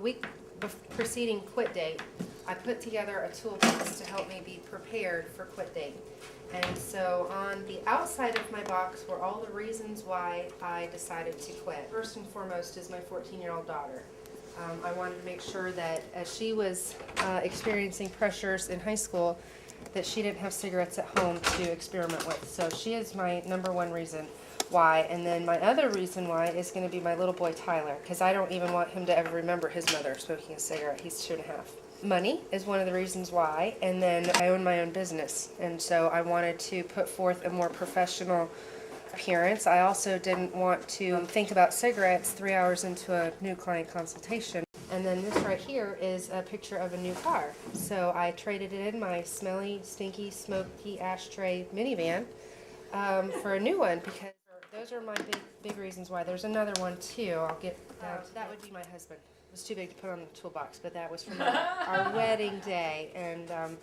week preceding quit date, I put together a toolbox to help me be prepared for quit date. And so on the outside of my box were all the reasons why I decided to quit. First and foremost is my 14-year-old daughter. I wanted to make sure that as she was experiencing pressures in high school, that she didn't have cigarettes at home to experiment with. So she is my number one reason why. And then my other reason why is going to be my little boy Tyler, because I don't even want him to ever remember his mother smoking a cigarette. He's 2.5. Money is one of the reasons why, and then I own my own business, and so I wanted to put forth a more professional appearance. I also didn't want to think about cigarettes 3 hours into a new client consultation. And then this right here is a picture of a new car. So I traded it in, my smelly, stinky, smoky ashtray minivan, for a new one, because those are my big reasons why. There's another one too. I'll get that would be my husband. It was too big to put on the toolbox, but that was from our wedding day, and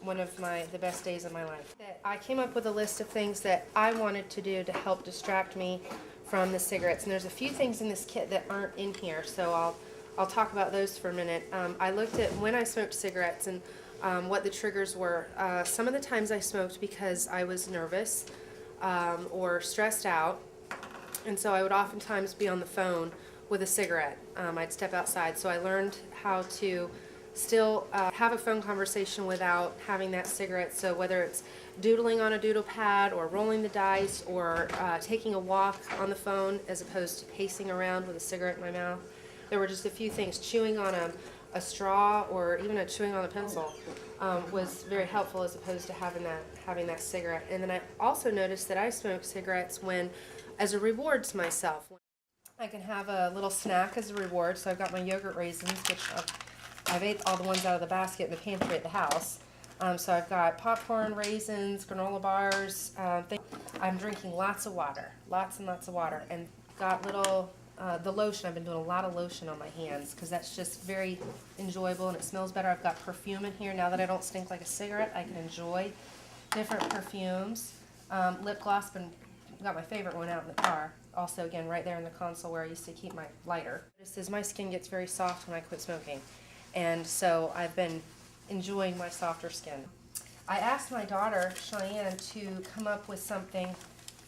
one of the best days of my life. I came up with a list of things that I wanted to do to help distract me from the cigarettes, and there's a few things in this kit that aren't in here, so I'll talk about those for a minute. I looked at when I smoked cigarettes and what the triggers were. Some of the times I smoked because I was nervous or stressed out, and so I would oftentimes be on the phone with a cigarette. I'd step outside, so I learned how to still have a phone conversation without having that cigarette. So whether it's doodling on a doodle pad or rolling the dice or taking a walk on the phone as opposed to pacing around with a cigarette in my mouth. There were just a few things. Chewing on a straw or even chewing on a pencil was very helpful as opposed to having that cigarette. And then I also noticed that I smoke cigarettes as a reward to myself. I can have a little snack as a reward, so I've got my yogurt raisins, which I've ate all the ones out of the basket in the pantry at the house. So I've got popcorn, raisins, granola bars. I'm drinking lots of water, lots and lots of water, and got the lotion. I've been doing a lot of lotion on my hands because that's just very enjoyable and it smells better. I've got perfume in here. Now that I don't stink like a cigarette, I can enjoy different perfumes. Lip gloss, got my favorite one out in the car. Also, again, right there in the console where I used to keep my lighter. Just as my skin gets very soft when I quit smoking, and so I've been enjoying my softer skin. I asked my daughter, Cheyenne, to come up with something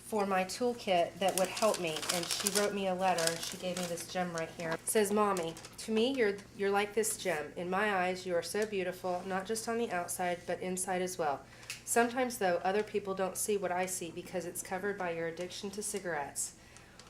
for my toolkit that would help me, and she wrote me a letter, and she gave me this gem right here. It says, "Mommy, to me, you're like this gem. In my eyes, you are so beautiful, not just on the outside, but inside as well. Sometimes, though, other people don't see what I see because it's covered by your addiction to cigarettes.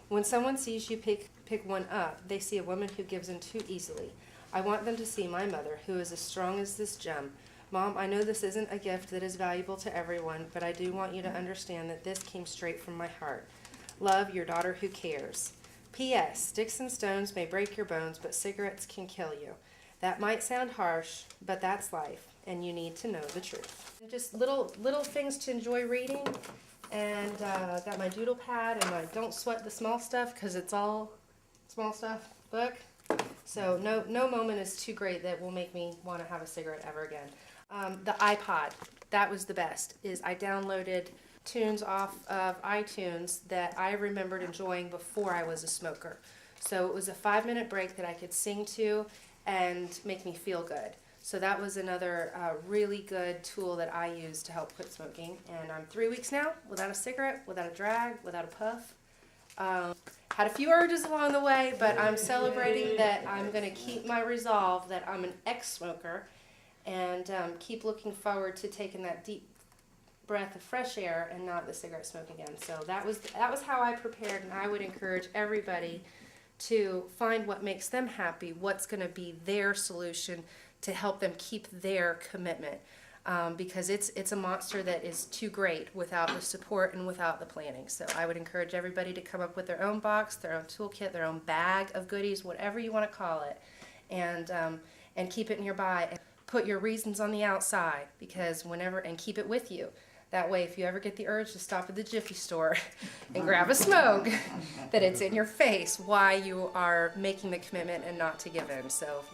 When someone sees you pick one up, they see a woman who gives in too easily. I want them to see my mother, who is as strong as this gem. Mom, I know this isn't a gift that is valuable to everyone, but I do want you to understand that this came straight from my heart. Love, your daughter who cares. P.S. Sticks and stones may break your bones, but cigarettes can kill you. That might sound harsh, but that's life, and you need to know the truth." Just little things to enjoy reading. And got my doodle pad and my Don't Sweat the Small Stuff, because it's all small stuff book. So no moment is too great that will make me want to have a cigarette ever again. The iPod, that was the best, is I downloaded tunes off of iTunes that I remembered enjoying before I was a smoker. So it was a 5-minute break that I could sing to and make me feel good. So that was another really good tool that I used to help quit smoking. And I'm 3 weeks now without a cigarette, without a drag, without a puff. Had a few urges along the way, but I'm celebrating that I'm going to keep my resolve that I'm an ex-smoker and keep looking forward to taking that deep breath of fresh air and not the cigarette smoke again. So that was how I prepared, and I would encourage everybody to find what makes them happy, what's going to be their solution to help them keep their commitment, because it's a monster that is too great without the support and without the planning. So I would encourage everybody to come up with their own box, their own toolkit, their own bag of goodies, whatever you want to call it, and keep it nearby. And put your reasons on the outside, because and keep it with you. That way, if you ever get the urge to stop at the Jiffy store and grab a smoke, that it's in your face why you are making the commitment and not to give in. So.